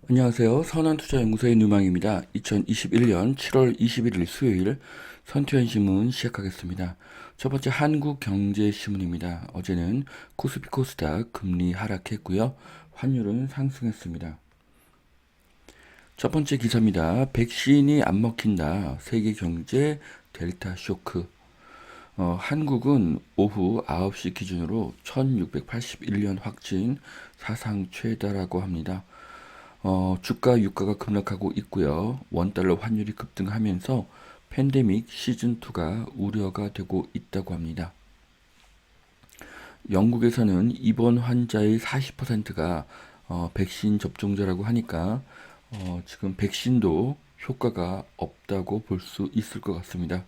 안녕하세요. 선한투자연구소의 누망입니다. 2021년 7월 21일 수요일 선투연신문 시작하겠습니다. 첫 번째 한국경제신문입니다. 어제는 코스피 코스닥 금리 하락했고요. 환율은 상승했습니다. 첫 번째 기사입니다. 백신이 안 먹힌다. 세계 경제 델타 쇼크. 한국은 오후 9시 기준으로 1681년 확진 사상 최다라고 합니다. 주가, 유가가 급락하고 있고요. 원달러 환율이 급등하면서 팬데믹 시즌2가 우려가 되고 있다고 합니다. 영국에서는 입원 환자의 40%가 백신 접종자라고 하니까 지금 백신도 효과가 없다고 볼 수 있을 것 같습니다.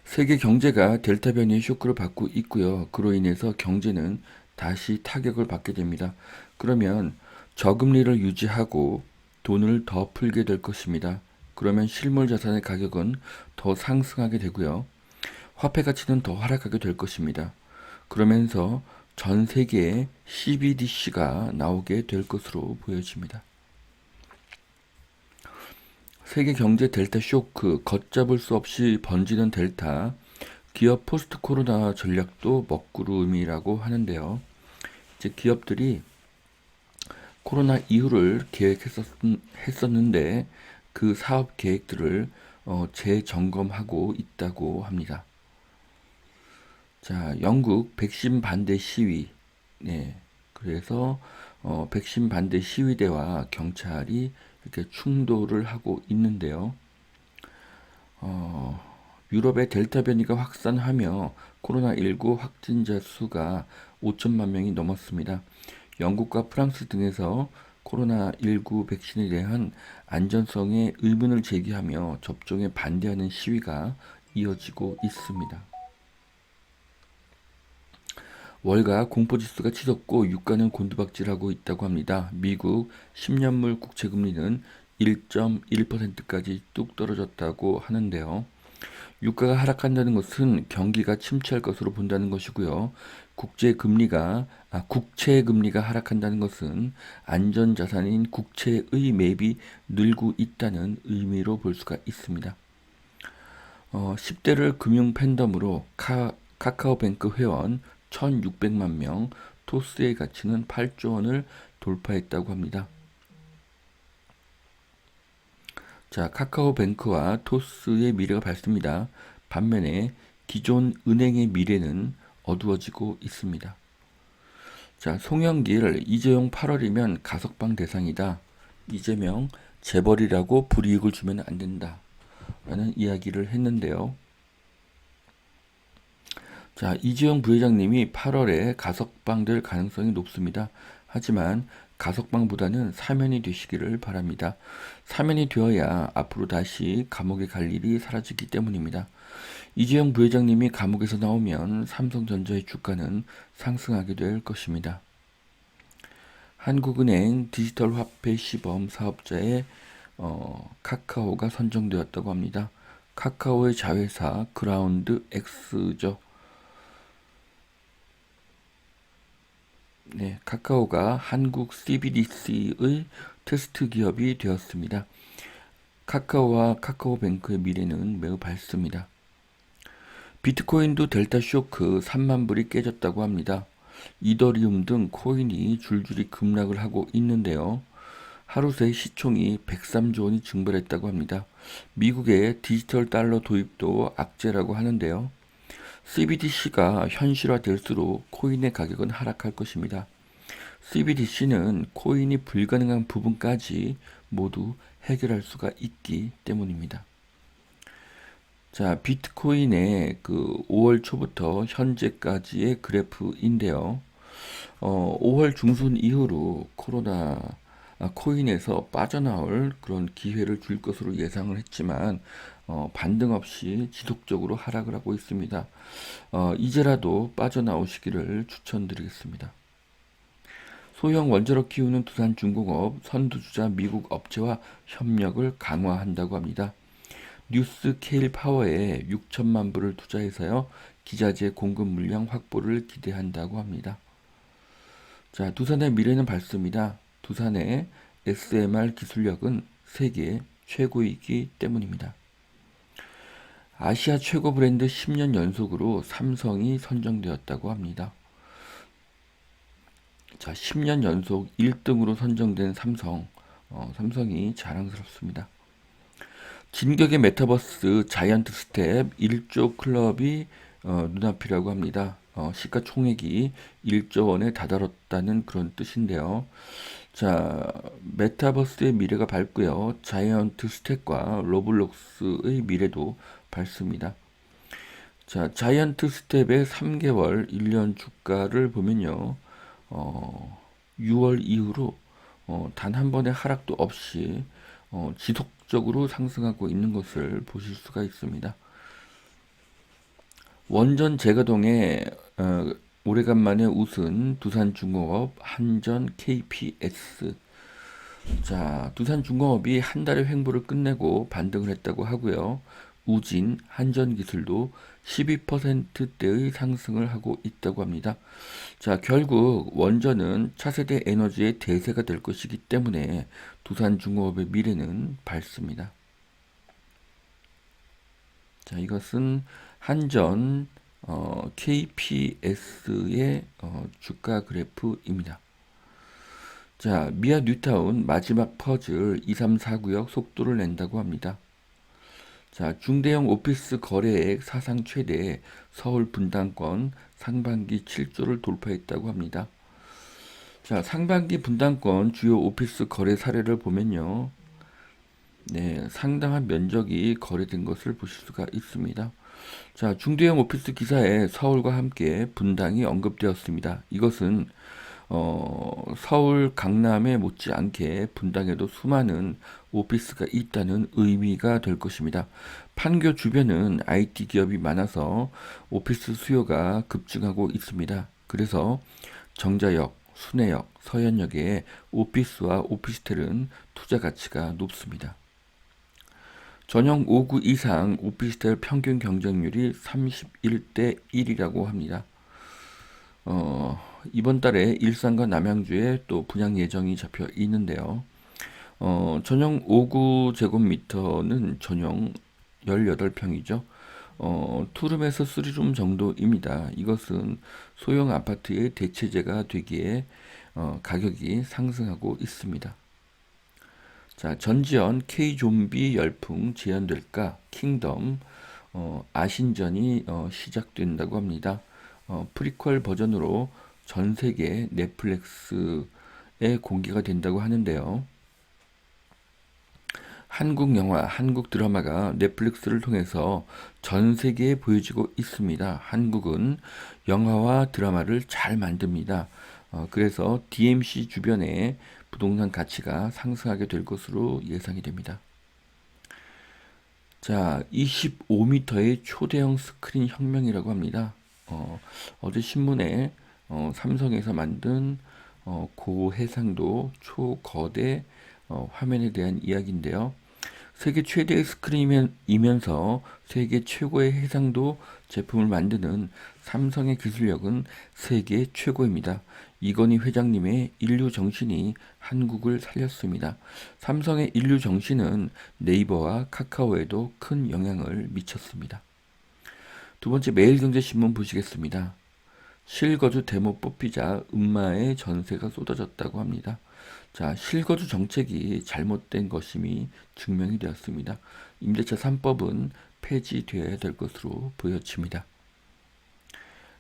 세계 경제가 델타 변이의 쇼크를 받고 있고요. 그로 인해서 경제는 다시 타격을 받게 됩니다. 그러면 저금리를 유지하고 돈을 더 풀게 될 것입니다. 그러면 실물 자산의 가격은 더 상승하게 되고요. 화폐 가치는 더 하락하게 될 것입니다. 그러면서 전 세계에 CBDC가 나오게 될 것으로 보여집니다. 세계 경제 델타 쇼크, 걷잡을 수 없이 번지는 델타, 기업 포스트 코로나 전략도 먹구름이라고 하는데요. 이제 기업들이 코로나 이후를 계획했었는데 그 사업 계획들을 재점검하고 있다고 합니다. 자, 영국 백신 반대 시위. 네. 그래서 백신 반대 시위대와 경찰이 이렇게 충돌을 하고 있는데요. 유럽의 델타 변이가 확산하며 코로나19 확진자 수가 5천만 명이 넘었습니다. 영국과 프랑스 등에서 코로나19 백신에 대한 안전성에 의문을 제기하며 접종에 반대하는 시위가 이어지고 있습니다. 월가 공포지수가 치솟고 유가는 곤두박질하고 있다고 합니다. 미국 10년물 국채금리는 1.1%까지 뚝 떨어졌다고 하는데요. 유가가 하락한다는 것은 경기가 침체할 것으로 본다는 것이고요. 국채 금리가 하락한다는 것은 안전자산인 국채의 매입이 늘고 있다는 의미로 볼 수가 있습니다. 10대를 금융 팬덤으로 카카오뱅크 회원 1,600만 명, 토스의 가치는 8조 원을 돌파했다고 합니다. 자, 카카오뱅크와 토스의 미래가 밝습니다. 반면에 기존 은행의 미래는 어두워지고 있습니다. 자, 송영길, 이재용 8월이면 가석방 대상이다. 이재명 재벌이라고 불이익을 주면 안 된다. 라는 이야기를 했는데요. 자, 이재용 부회장님이 8월에 가석방될 가능성이 높습니다. 하지만 가석방보다는 사면이 되시기를 바랍니다. 사면이 되어야 앞으로 다시 감옥에 갈 일이 사라지기 때문입니다. 이재용 부회장님이 감옥에서 나오면 삼성전자의 주가는 상승하게 될 것입니다. 한국은행 디지털 화폐 시범 사업자의 카카오가 선정되었다고 합니다. 카카오의 자회사 그라운드 X죠. 네, 카카오가 한국 CBDC의 테스트 기업이 되었습니다. 카카오와 카카오뱅크의 미래는 매우 밝습니다. 비트코인도 델타 쇼크 3만 불이 깨졌다고 합니다. 이더리움 등 코인이 줄줄이 급락을 하고 있는데요. 하루 새 시총이 103조 원이 증발했다고 합니다. 미국의 디지털 달러 도입도 악재라고 하는데요. CBDC가 현실화될수록 코인의 가격은 하락할 것입니다. CBDC는 코인이 불가능한 부분까지 모두 해결할 수가 있기 때문입니다. 자, 비트코인의 그 5월 초부터 현재까지의 그래프인데요. 5월 중순 이후로 코인에서 빠져나올 그런 기회를 줄 것으로 예상을 했지만 반등 없이 지속적으로 하락을 하고 있습니다. 이제라도 빠져나오시기를 추천드리겠습니다. 소형 원자력 키우는 두산중공업 선두주자 미국 업체와 협력을 강화한다고 합니다. 뉴스케일 파워에 6천만 불을 투자해서요. 기자재 공급 물량 확보를 기대한다고 합니다. 자, 두산의 미래는 밝습니다. 두산의 SMR 기술력은 세계 최고이기 때문입니다. 아시아 최고 브랜드 10년 연속으로 삼성이 선정되었다고 합니다. 자, 10년 연속 1등으로 선정된 삼성, 삼성이 자랑스럽습니다. 진격의 메타버스 자이언트 스텝 1조 클럽이 눈앞이라고 합니다. 시가총액이 1조 원에 다다랐다는 그런 뜻인데요. 자, 메타버스의 미래가 밝고요. 자이언트 스텝과 로블록스의 미래도 밝습니다. 자, 자이언트 스텝의 3개월 1년 주가를 보면요. 6월 이후로 단 한 번의 하락도 없이 지속적으로 상승하고 있는 것을 보실 수가 있습니다. 원전 재가동에 오래간만에 웃은 두산중공업, 한전, KPS. 자, 두산중공업이 한 달의 횡보를 끝내고 반등을 했다고 하고요. 우진, 한전기술도 12%대의 상승을 하고 있다고 합니다. 자, 결국 원전은 차세대 에너지의 대세가 될 것이기 때문에 두산중공업의 미래는 밝습니다. 자, 이것은 한전 KPS의 주가 그래프입니다. 자, 미아 뉴타운 마지막 퍼즐 2349역 속도를 낸다고 합니다. 자, 중대형 오피스 거래액 사상 최대 서울 분당권 상반기 7조를 돌파했다고 합니다. 자, 상반기 분당권 주요 오피스 거래 사례를 보면요. 네, 상당한 면적이 거래된 것을 보실 수가 있습니다. 자, 중대형 오피스 기사에 서울과 함께 분당이 언급되었습니다. 이것은 서울 강남에 못지않게 분당에도 수많은 오피스가 있다는 의미가 될 것입니다. 판교 주변은 IT 기업이 많아서 오피스 수요가 급증하고 있습니다. 그래서 정자역, 순회역, 서현역에 오피스와 오피스텔은 투자 가치가 높습니다. 전용 5구 이상 오피스텔 평균 경쟁률이 31대 1이라고 합니다. 이번 달에 일산과 남양주에 또 분양 예정이 잡혀 있는데요. 전용 5구 제곱미터는 전용 18평이죠. 투룸에서 3룸 정도입니다. 이것은 소형 아파트의 대체제가 되기에 가격이 상승하고 있습니다. 자, 전지현 K좀비 열풍 재현될까? 킹덤 아신전이 시작된다고 합니다. 프리퀄 버전으로 전 세계 넷플릭스에 공개가 된다고 하는데요. 한국 영화, 한국 드라마가 넷플릭스를 통해서 전 세계에 보여지고 있습니다. 한국은 영화와 드라마를 잘 만듭니다. 그래서 DMC 주변에 부동산 가치가 상승하게 될 것으로 예상이 됩니다. 자, 25m의 초대형 스크린 혁명이라고 합니다. 어제 신문에 삼성에서 만든 고해상도 초거대 화면에 대한 이야기인데요. 세계 최대의 스크린이면서 세계 최고의 해상도 제품을 만드는 삼성의 기술력은 세계 최고입니다. 이건희 회장님의 인류 정신이 한국을 살렸습니다. 삼성의 인류 정신은 네이버와 카카오에도 큰 영향을 미쳤습니다. 두 번째 매일경제신문 보시겠습니다. 실거주 대모 뽑히자 음마의 전세가 쏟아졌다고 합니다. 자, 실거주 정책이 잘못된 것임이 증명이 되었습니다. 임대차 3법은 폐지되어야 될 것으로 보여집니다.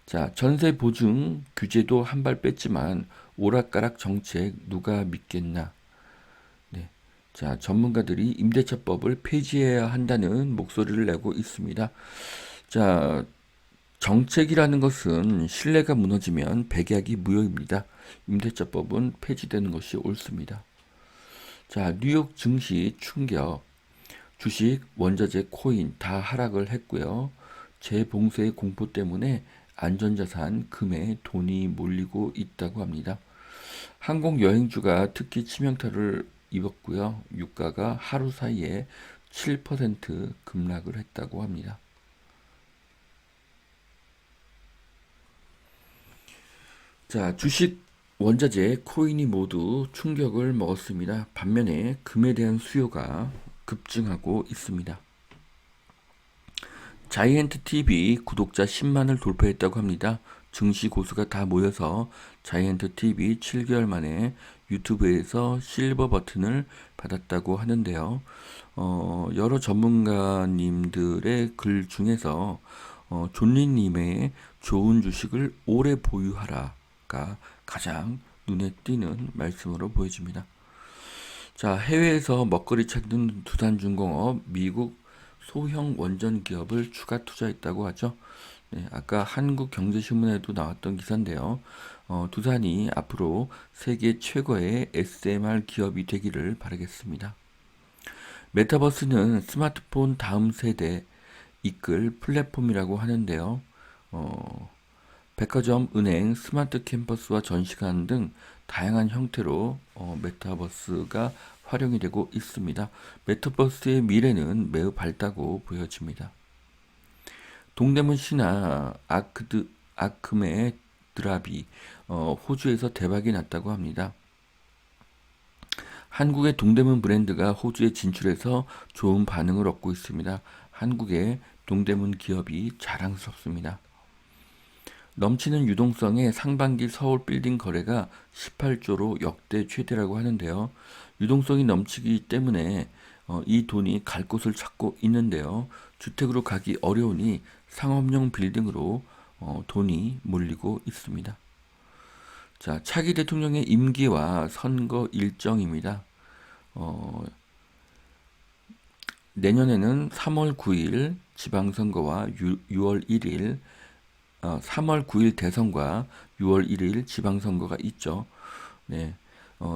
자, 전세 보증 규제도 한 발 뺐지만 오락가락 정책 누가 믿겠나? 네. 자, 전문가들이 임대차법을 폐지해야 한다는 목소리를 내고 있습니다. 자, 정책이라는 것은 신뢰가 무너지면 백약이 무효입니다. 임대차법은 폐지되는 것이 옳습니다. 자, 뉴욕 증시 충격, 주식, 원자재, 코인 다 하락을 했고요. 재봉쇄의 공포 때문에 안전자산, 금에 돈이 몰리고 있다고 합니다. 항공 여행주가 특히 치명타를 입었고요. 유가가 하루 사이에 7% 급락을 했다고 합니다. 자, 주식 원자재, 코인이 모두 충격을 먹었습니다. 반면에 금에 대한 수요가 급증하고 있습니다. 자이언트 TV 구독자 10만을 돌파했다고 합니다. 증시 고수가 다 모여서 자이언트 TV 7개월 만에 유튜브에서 실버 버튼을 받았다고 하는데요. 여러 전문가님들의 글 중에서 존리님의 좋은 주식을 오래 보유하라가 가장 눈에 띄는 말씀으로 보여집니다. 자, 해외에서 먹거리 찾는 두산중공업 미국 소형 원전 기업을 추가 투자했다고 하죠. 네, 아까 한국경제신문에도 나왔던 기사인데요. 두산이 앞으로 세계 최고의 SMR 기업이 되기를 바라겠습니다. 메타버스는 스마트폰 다음 세대 이끌 플랫폼이라고 하는데요. 백화점, 은행, 스마트 캠퍼스와 전시관 등 다양한 형태로 메타버스가 활용이 되고 있습니다. 메타버스의 미래는 매우 밝다고 보여집니다. 동대문 신화 아크메 드랍이 호주에서 대박이 났다고 합니다. 한국의 동대문 브랜드가 호주에 진출해서 좋은 반응을 얻고 있습니다. 한국의 동대문 기업이 자랑스럽습니다. 넘치는 유동성의 상반기 서울 빌딩 거래가 18조로 역대 최대라고 하는데요. 유동성이 넘치기 때문에 이 돈이 갈 곳을 찾고 있는데요. 주택으로 가기 어려우니 상업용 빌딩으로 돈이 몰리고 있습니다. 자, 차기 대통령의 임기와 선거 일정입니다. 내년에는 3월 9일 지방선거와 6월 1일 3월 9일 대선과 6월 1일 지방선거가 있죠. 네.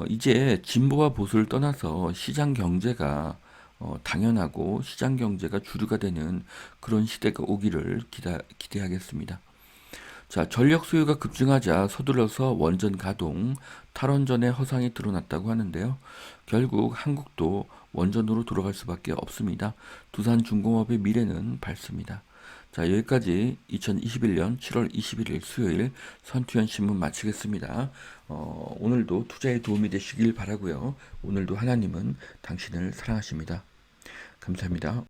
이제 진보와 보수를 떠나서 시장 경제가 당연하고 시장 경제가 주류가 되는 그런 시대가 오기를 기대하겠습니다. 자, 전력 수요가 급증하자 서둘러서 원전 가동, 탈원전의 허상이 드러났다고 하는데요. 결국 한국도 원전으로 돌아갈 수밖에 없습니다. 두산중공업의 미래는 밝습니다. 자, 여기까지 2021년 7월 21일 수요일 선투현 신문 마치겠습니다. 오늘도 투자에 도움이 되시길 바라고요. 오늘도 하나님은 당신을 사랑하십니다. 감사합니다.